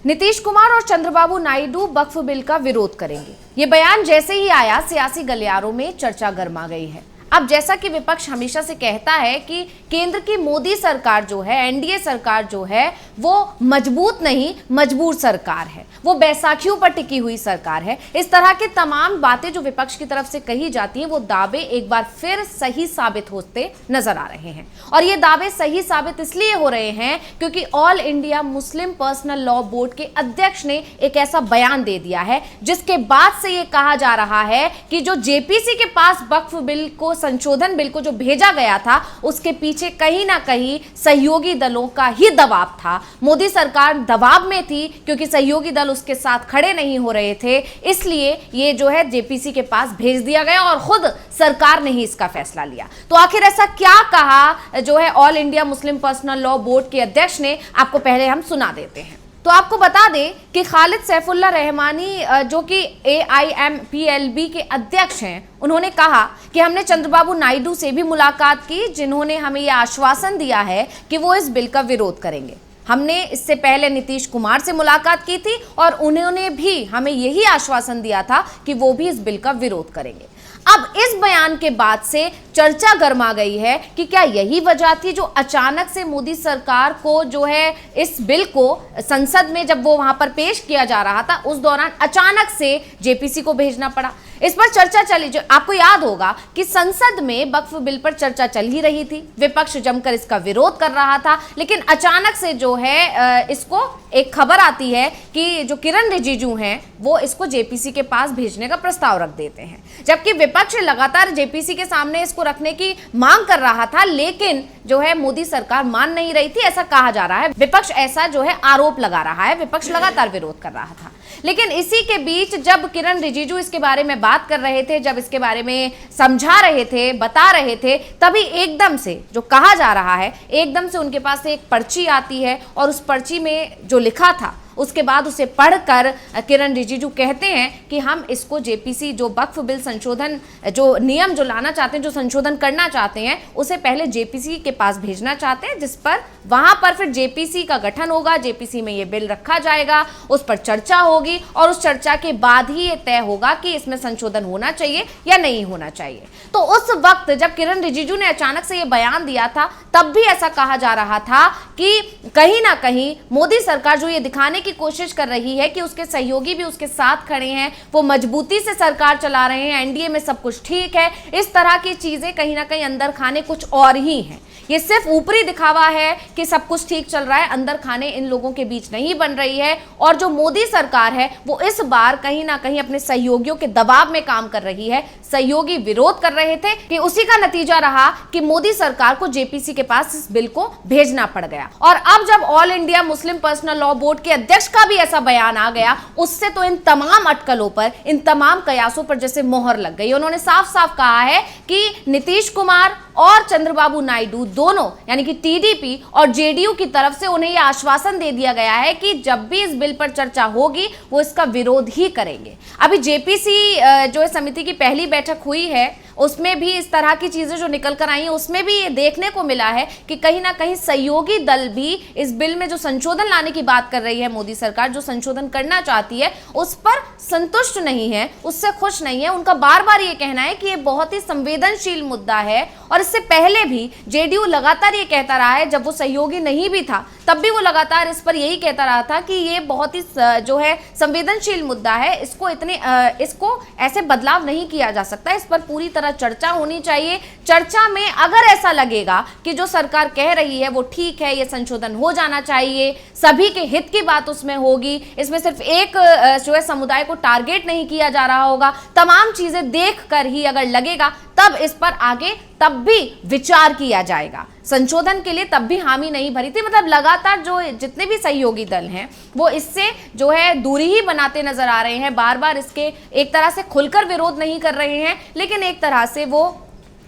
नीतीश कुमार और चंद्रबाबू नायडू वक्फ बिल का विरोध करेंगे। ये बयान जैसे ही आया, सियासी गलियारों में चर्चा गर्मा गई है। अब जैसा कि विपक्ष हमेशा से कहता है कि केंद्र की मोदी सरकार जो है, एनडीए सरकार जो है, वो मजबूत नहीं मजबूर सरकार है, वो बैसाखियों पर टिकी हुई सरकार है। इस तरह के तमाम बातें जो विपक्ष की तरफ से कही जाती हैं, वो दावे एक बार फिर सही साबित होते नजर आ रहे हैं। और ये दावे सही साबित इसलिए हो रहे हैं क्योंकि all India Muslim personal law board के अध्यक्ष ने एक ऐसा बयान दे दिया है जिसके बाद से ये कहा जा रहा है कि जो जेपीसी के पास वक्फ बिल को, संशोधन बिल को जो भेजा गया था, उसके पीछे कहीं ना कहीं सहयोगी दलों का ही दबाव था। मोदी सरकार दबाव में थी क्योंकि सहयोगी दल उसके साथ खड़े नहीं हो रहे थे, इसलिए ये जो है जेपीसी के पास भेज दिया गया और खुद सरकार ने ही इसका फैसला लिया। तो आखिर ऐसा क्या कहा जो है all India Muslim personal law board के अध्यक्ष ने, आपको पहले हम सुना देते हैं। तो आपको बता दें कि खालिद सैफुल्ला रहमानी जो कि AIMPLB के अध्यक्ष हैं, उन्होंने कहा कि हमने चंद्रबाबू नायडू से भी मुलाकात की, जिन्होंने हमें यह आश्वासन दिया है कि वो इस बिल का विरोध करेंगे। हमने इससे पहले नीतीश कुमार से मुलाकात की थी और उन्होंने भी हमें यही आश्वासन दिया था कि वो भी इस बिल का विरोध करेंगे। अब इस बयान के बाद से चर्चा गर्मा गई है कि क्या यही वजह थी जो अचानक से मोदी सरकार को जो है इस बिल को संसद में जब वो वहां पर पेश किया जा रहा था, उस दौरान अचानक से जेपीसी को भेजना पड़ा। इस पर चर्चा चली, जो आपको याद होगा कि संसद में वक्फ बिल पर चर्चा चल ही रही थी, विपक्ष जमकर इसका विरोध कर रहा था, लेकिन अचानक से जो है इसको एक खबर आती है कि जो किरण रिजिजू हैं वो इसको जेपीसी के पास भेजने का प्रस्ताव रख देते हैं, जबकि विपक्ष लगातार जेपीसी के सामने इसको रखने की मांग कर रहा था, लेकिन जो है मोदी सरकार मान नहीं रही थी, ऐसा कहा जा रहा है। विपक्ष ऐसा जो है आरोप लगा रहा है, विपक्ष लगातार विरोध कर रहा था। लेकिन इसी के बीच जब किरण रिजिजू इसके बारे में बात कर रहे थे, जब इसके बारे में समझा रहे थे, बता रहे थे, तभी एकदम से जो कहा जा रहा है, एकदम से उनके पास एक पर्ची आती है और उस पर्ची में जो लिखा था उसके बाद उसे पढ़कर किरण रिजिजू कहते हैं कि हम इसको जेपीसी जो वक्फ बिल संशोधन जो नियम जो लाना चाहते हैं, जो संशोधन करना चाहते हैं, उसे पहले जेपीसी के पास भेजना चाहते हैं, जिस पर वहां पर फिर जेपीसी का गठन होगा, जेपीसी में ये बिल रखा जाएगा, उस पर चर्चा होगी और उस चर्चा के बाद ही ये तय होगा कि इसमें संशोधन होना चाहिए या नहीं होना चाहिए। तो उस वक्त जब किरण रिजिजू ने अचानक से ये बयान दिया था, तब भी ऐसा कहा जा रहा था कि कहीं ना कहीं मोदी सरकार जो ये दिखाने की कोशिश कर रही है कि उसके सहयोगी भी उसके साथ खड़े हैं, वो मजबूती से सरकार चला रहे हैं, एनडीए में सब कुछ ठीक है, इस तरह की चीजें कहीं ना कहीं अंदर खाने कुछ और ही हैं। ये सिर्फ ऊपरी दिखावा है कि सब कुछ ठीक चल रहा है, अंदर खाने इन लोगों के बीच नहीं बन रही है। और जो मोदी सरकार है वो इस बार कहीं ना कहीं अपने सहयोगियों के दबाव में काम कर रही है। सहयोगी विरोध कर रहे थे कि उसी का नतीजा रहा कि मोदी सरकार को जेपीसी के पास इस बिल को भेजना पड़ गया। और अब जब all India Muslim personal law board के अध्यक्ष का भी ऐसा बयान आ गया, उससे तो इन तमाम अटकलों पर, इन तमाम कयासों पर जैसे मोहर लग गई। उन्होंने साफ साफ कहा है कि नीतीश कुमार और चंद्रबाबू नायडू दोनों, यानी कि टीडीपी और जेडीयू की तरफ से उन्हें यह आश्वासन दे दिया गया है कि जब भी इस बिल पर चर्चा होगी वो इसका विरोध ही करेंगे। अभी जेपीसी जो समिति की पहली बैठक हुई है, उसमें भी इस तरह की चीजें जो निकल कर आई हैं, उसमें भी ये देखने को मिला है कि कहीं ना कहीं सहयोगी दल भी इस बिल में जो संशोधन लाने की बात कर रही है, मोदी सरकार जो संशोधन करना चाहती है, उस पर संतुष्ट नहीं है, उससे खुश नहीं है। उनका बार बार ये कहना है कि ये बहुत ही संवेदनशील मुद्दा है। और इससे पहले भी जेडीयू लगातार ये कहता रहा है, जब वो सहयोगी नहीं भी था तब भी वो लगातार इस पर यही कहता रहा था कि ये बहुत ही जो है संवेदनशील मुद्दा है, इसको ऐसे बदलाव नहीं किया जा सकता, इस पर पूरी तरह चर्चा होनी चाहिए। चर्चा में अगर ऐसा लगेगा कि जो सरकार कह रही है वो ठीक है, ये संशोधन हो जाना चाहिए, सभी के हित की बात उसमें होगी, इसमें सिर्फ एक जो है समुदाय को टारगेट नहीं किया जा रहा होगा, तमाम चीजें देखकर ही अगर लगेगा तब इस पर आगे तब भी विचार किया जाएगा। संशोधन के लिए तब भी हामी नहीं भरी थी। मतलब लगातार जो जितने भी सहयोगी दल हैं वो इससे जो है दूरी ही बनाते नजर आ रहे हैं, बार बार इसके एक तरह से खुलकर विरोध नहीं कर रहे हैं, लेकिन एक तरह से वो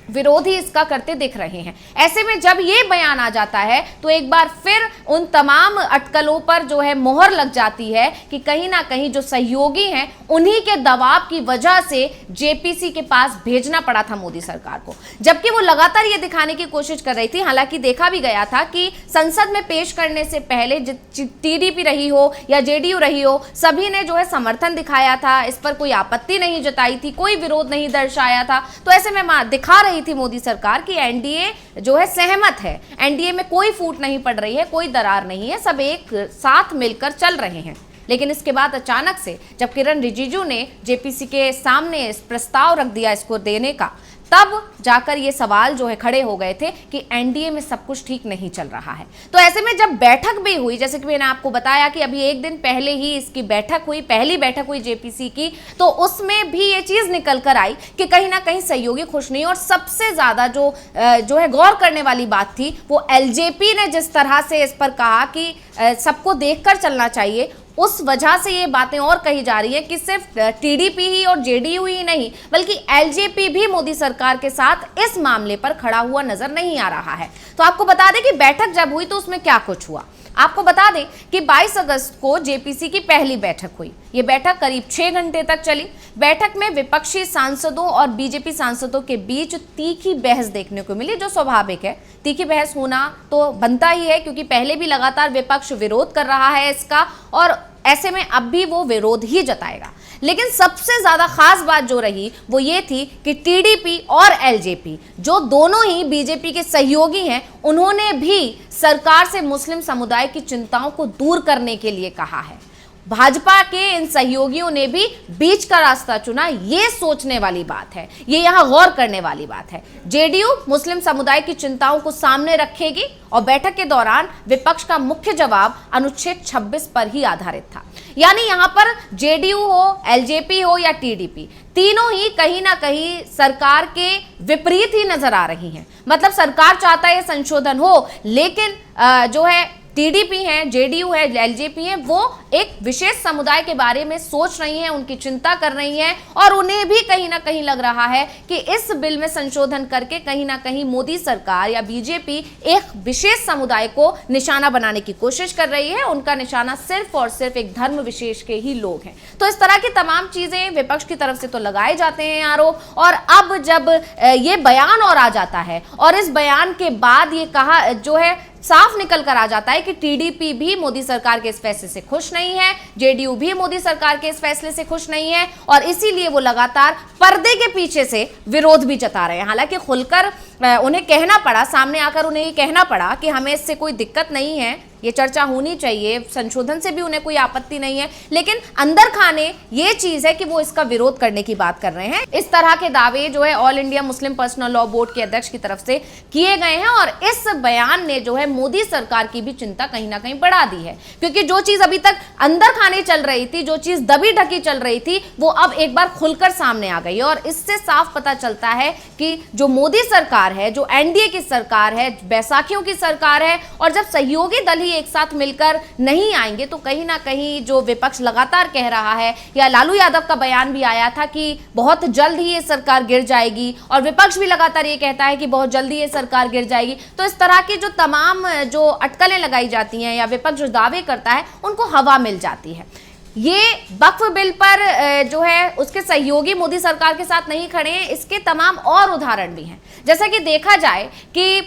विरोध ही इसका करते दिख रहे हैं। ऐसे में जब ये बयान आ जाता है तो एक बार फिर उन तमाम अटकलों पर जो है मोहर लग जाती है कि कहीं ना कहीं जो सहयोगी हैं उन्हीं के दबाव की वजह से जेपीसी के पास भेजना पड़ा था मोदी सरकार को, जबकि वो लगातार ये दिखाने की कोशिश कर रही थी। हालांकि देखा भी गया था कि संसद में पेश करने से पहले टीडीपी रही हो या जेडीयू रही हो, सभी ने जो है समर्थन दिखाया था, इस पर कोई आपत्ति नहीं जताई थी, कोई विरोध नहीं दर्शाया था। तो ऐसे में दिखा रही थी मोदी सरकार की एनडीए जो है सहमत है, एनडीए में कोई फूट नहीं पड़ रही है, कोई दरार नहीं है, सब एक साथ मिलकर चल रहे हैं। लेकिन इसके बाद अचानक से जब किरण रिजिजू ने जेपीसी के सामने इस प्रस्ताव रख दिया इसको देने का, तब जाकर ये सवाल जो है खड़े हो गए थे कि एनडीए में सब कुछ ठीक नहीं चल रहा है। तो ऐसे में जब बैठक भी हुई, जैसे कि मैंने आपको बताया कि अभी एक दिन पहले ही इसकी बैठक हुई, पहली बैठक हुई जेपीसी की, तो उसमें भी ये चीज निकल कर आई कि कहीं ना कहीं सहयोगी खुश नहीं। और सबसे ज्यादा जो है गौर करने वाली बात थी वो एलजेपी ने जिस तरह से इस पर कहा कि सबको देखकर चलना चाहिए, उस वजह से ये बातें और कही जा रही है कि सिर्फ टीडीपी ही और जेडीयू ही नहीं बल्कि एलजेपी भी मोदी सरकार के साथ इस मामले पर खड़ा हुआ नजर नहीं आ रहा है। तो आपको बता दें कि बैठक जब हुई तो उसमें क्या कुछ हुआ। आपको बता दें कि 22 अगस्त को जेपीसी की पहली बैठक हुई। ये बैठक करीब 6 घंटे तक चली। बैठक में विपक्षी सांसदों और बीजेपी सांसदों के बीच तीखी बहस देखने को मिली, जो स्वाभाविक है। तीखी बहस होना तो बनता ही है क्योंकि पहले भी लगातार विपक्ष विरोध कर रहा है इसका, और ऐसे में अब भी वो विरोध ही जताएगा। लेकिन सबसे ज्यादा खास बात जो रही वो ये थी कि टीडीपी और एलजेपी, जो दोनों ही बीजेपी के सहयोगी हैं, उन्होंने भी सरकार से मुस्लिम समुदाय की चिंताओं को दूर करने के लिए कहा है। भाजपा के इन सहयोगियों ने भी बीच का रास्ता चुना। ये सोचने वाली बात है, ये यहां गौर करने वाली बात है। जेडीयू मुस्लिम समुदाय की चिंताओं को सामने रखेगी और बैठक के दौरान विपक्ष का मुख्य जवाब अनुच्छेद 26 पर ही आधारित था। यानी यहां पर जेडीयू हो, एलजेपी हो या टीडीपी, तीनों ही कहीं ना कहीं सरकार के विपरीत ही नजर आ रही हैं। मतलब सरकार चाहता है संशोधन हो, लेकिन जो है टीडीपी है, जेडीयू है, एलजेपी है, वो एक विशेष समुदाय के बारे में सोच रही हैं, उनकी चिंता कर रही हैं, और उन्हें भी कहीं ना कहीं लग रहा है कि इस बिल में संशोधन करके कहीं ना कहीं मोदी सरकार या बीजेपी एक विशेष समुदाय को निशाना बनाने की कोशिश कर रही है। उनका निशाना सिर्फ और सिर्फ एक धर्म विशेष के ही लोग हैं। तो इस तरह की तमाम चीजें विपक्ष की तरफ से तो लगाए जाते हैं आरोप, और अब जब ये बयान और आ जाता है और इस बयान के बाद ये कहा जो है साफ निकल कर आ जाता है कि टीडीपी भी मोदी सरकार के इस फैसले से खुश नहीं है, जेडीयू भी मोदी सरकार के इस फैसले से खुश नहीं है, और इसीलिए वो लगातार पर्दे के पीछे से विरोध भी जता रहे हैं। हालांकि खुलकर उन्हें कहना पड़ा, सामने आकर उन्हें ये कहना पड़ा कि हमें इससे कोई दिक्कत नहीं है, ये चर्चा होनी चाहिए, संशोधन से भी उन्हें कोई आपत्ति नहीं है, लेकिन अंदर खाने ये चीज है कि वो इसका विरोध करने की बात कर रहे हैं। इस तरह के दावे जो है all India Muslim personal law board के अध्यक्ष की तरफ से किए गए हैं, और इस बयान ने जो है मोदी सरकार की भी चिंता कहीं ना कहीं बढ़ा दी है। क्योंकि जो चीज अभी तक अंदर खाने चल रही थी, जो चीज दबी ढकी चल रही थी, वो अब एक बार खुलकर सामने आ गई है। और इससे साफ पता चलता है कि जो मोदी सरकार है, जो एनडीए की सरकार है, बैसाखियों की सरकार है, और जब सहयोगी दल ही एक साथ मिलकर नहीं आएंगे तो कहीं ना कहीं जो विपक्ष लगातार कह रहा है, या लालू यादव का बयान भी आया था कि बहुत जल्द ही ये सरकार गिर जाएगी, और विपक्ष भी लगातार ये कहता है कि बहुत जल्दी ये सरकार गिर जाएगी। तो इस तरह की जो तमाम जो अटकलें लगाई जाती हैं या विपक्ष जो दावे करता है, उनको हवा मिल जाती है। ये वक्फ बिल पर जो है उसके सहयोगी मोदी सरकार के साथ नहीं खड़े हैं, इसके तमाम और उदाहरण भी हैं। जैसा कि देखा जाए कि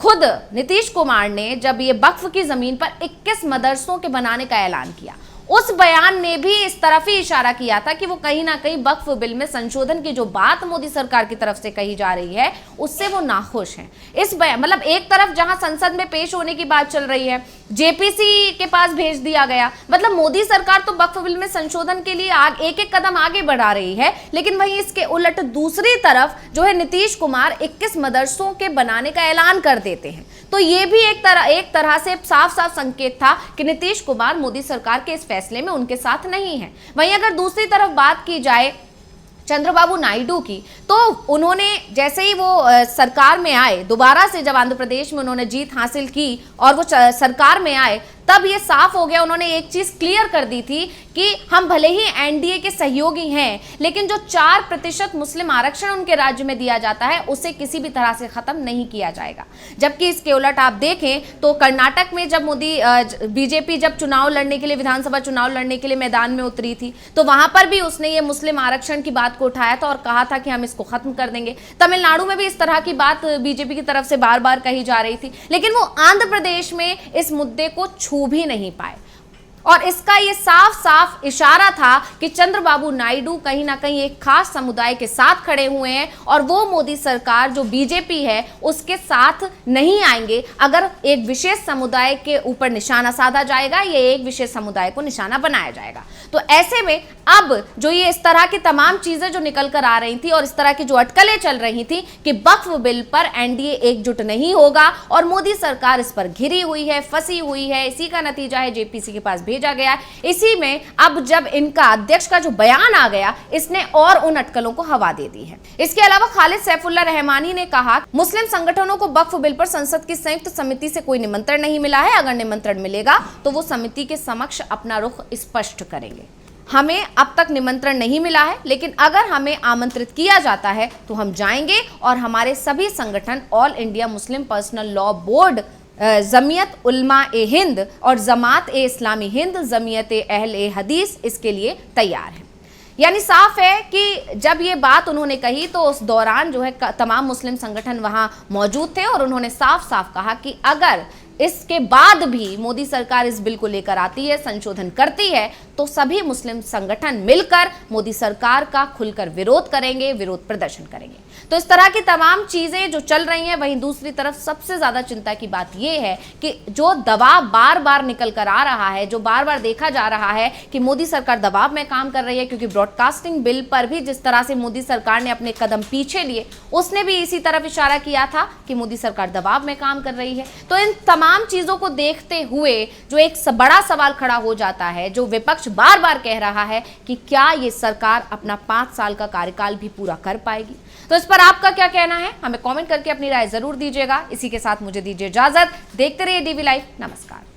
खुद नीतीश कुमार ने जब ये वक्फ की जमीन पर 21 मदरसों के बनाने का ऐलान किया, उस बयान ने भी इस तरफ ही इशारा किया था कि वो कहीं ना कहीं वक्फ बिल में संशोधन की जो बात मोदी सरकार की तरफ से कही जा रही है उससे वो नाखुश हैं। इस मतलब एक तरफ जहां संसद में पेश होने की बात चल रही है, जेपीसी के पास भेज दिया गया, मतलब मोदी सरकार तो वक्फ बिल में संशोधन के लिए एक एक कदम आगे बढ़ा रही है, लेकिन वहीं इसके उलट दूसरी तरफ जो है नीतीश कुमार 21 मदरसों के बनाने का ऐलान कर देते हैं। तो ये भी एक तरह से साफ साफ संकेत था कि नीतीश कुमार मोदी सरकार के इस फैसले में उनके साथ नहीं है। वहीं अगर दूसरी तरफ बात की जाए चंद्रबाबू नायडू की, तो उन्होंने जैसे ही वो सरकार में आए, दोबारा से जब आंध्र प्रदेश में उन्होंने जीत हासिल की और वो सरकार में आए, तब ये साफ हो गया, उन्होंने एक चीज क्लियर कर दी थी कि हम भले ही एनडीए के सहयोगी हैं, लेकिन जो 4% मुस्लिम आरक्षण उनके राज्य में दिया जाता है उसे किसी भी तरह से खत्म नहीं किया जाएगा। जबकि इसके उलट आप देखें तो कर्नाटक में जब बीजेपी जब चुनाव लड़ने के लिए, विधानसभा चुनाव लड़ने के लिए मैदान में उतरी थी, तो वहां पर भी उसने ये मुस्लिम आरक्षण की बात को उठाया था और कहा था कि हम इसको खत्म कर देंगे। तमिलनाडु में भी इस तरह की बात बीजेपी की तरफ से बार बार कही जा रही थी, लेकिन वो आंध्र प्रदेश में इस मुद्दे को छू भी नहीं पाए। और इसका ये साफ साफ इशारा था कि चंद्रबाबू नायडू कहीं ना कहीं एक खास समुदाय के साथ खड़े हुए हैं और वो मोदी सरकार जो बीजेपी है उसके साथ नहीं आएंगे अगर एक विशेष समुदाय के ऊपर निशाना साधा जाएगा या एक विशेष समुदाय को निशाना बनाया जाएगा। तो ऐसे में अब जो ये इस तरह की तमाम चीजें जो निकल कर आ रही थी और इस तरह की जो अटकलें चल रही थी कि वक्फ बिल पर एनडीए एकजुट नहीं होगा और मोदी सरकार इस पर घिरी हुई है, फंसी हुई है, इसी का नतीजा है जेपीसी के पास भेजा गया। इसी में अब जब इनका अध्यक्ष का जो बयान आ गया, इसने और उन अटकलों को हवा दे दी है। इसके अलावा खालिद सैफुल्ला रहमानी ने कहा, मुस्लिम संगठनों को वक्फ बिल पर संसद की संयुक्त समिति से कोई निमंत्रण नहीं मिला है। अगर निमंत्रण मिलेगा तो वो समिति के समक्ष अपना रुख स्पष्ट करेंगे। हमें अब तक निमंत्रण नहीं मिला है, लेकिन अगर हमें आमंत्रित किया जाता है तो हम जाएंगे और हमारे सभी संगठन, all India Muslim personal law board, Jamiat Ulama ए हिंद और जमात ए इस्लामी हिंद, जमीयत ए अहल ए हदीस इसके लिए तैयार है। यानी साफ है कि जब ये बात उन्होंने कही तो उस दौरान जो है तमाम मुस्लिम संगठन वहां मौजूद थे और उन्होंने साफ साफ कहा कि अगर इसके बाद भी मोदी सरकार इस बिल को लेकर आती है, संशोधन करती है, तो सभी मुस्लिम संगठन मिलकर मोदी सरकार का खुलकर विरोध करेंगे, विरोध प्रदर्शन करेंगे। तो इस तरह की तमाम चीजें जो चल रही हैं, वहीं दूसरी तरफ सबसे ज्यादा चिंता की बात यह है कि जो दबाव बार बार निकल कर आ रहा है, जो बार बार देखा जा रहा है कि मोदी सरकार दबाव में काम कर रही है, क्योंकि ब्रॉडकास्टिंग बिल पर भी जिस तरह से मोदी सरकार ने अपने कदम पीछे लिए, उसने भी इसी तरफ इशारा किया था कि मोदी सरकार दबाव में काम कर रही है। तो इन तमाम चीजों को देखते हुए जो एक बड़ा सवाल खड़ा हो जाता है, जो विपक्ष बार बार कह रहा है कि क्या ये सरकार अपना 5 साल का कार्यकाल भी पूरा कर पाएगी। तो इस पर आपका क्या कहना है, हमें कमेंट करके अपनी राय जरूर दीजिएगा। इसी के साथ मुझे दीजिए इजाजत। देखते रहिए डीवी लाइव। नमस्कार।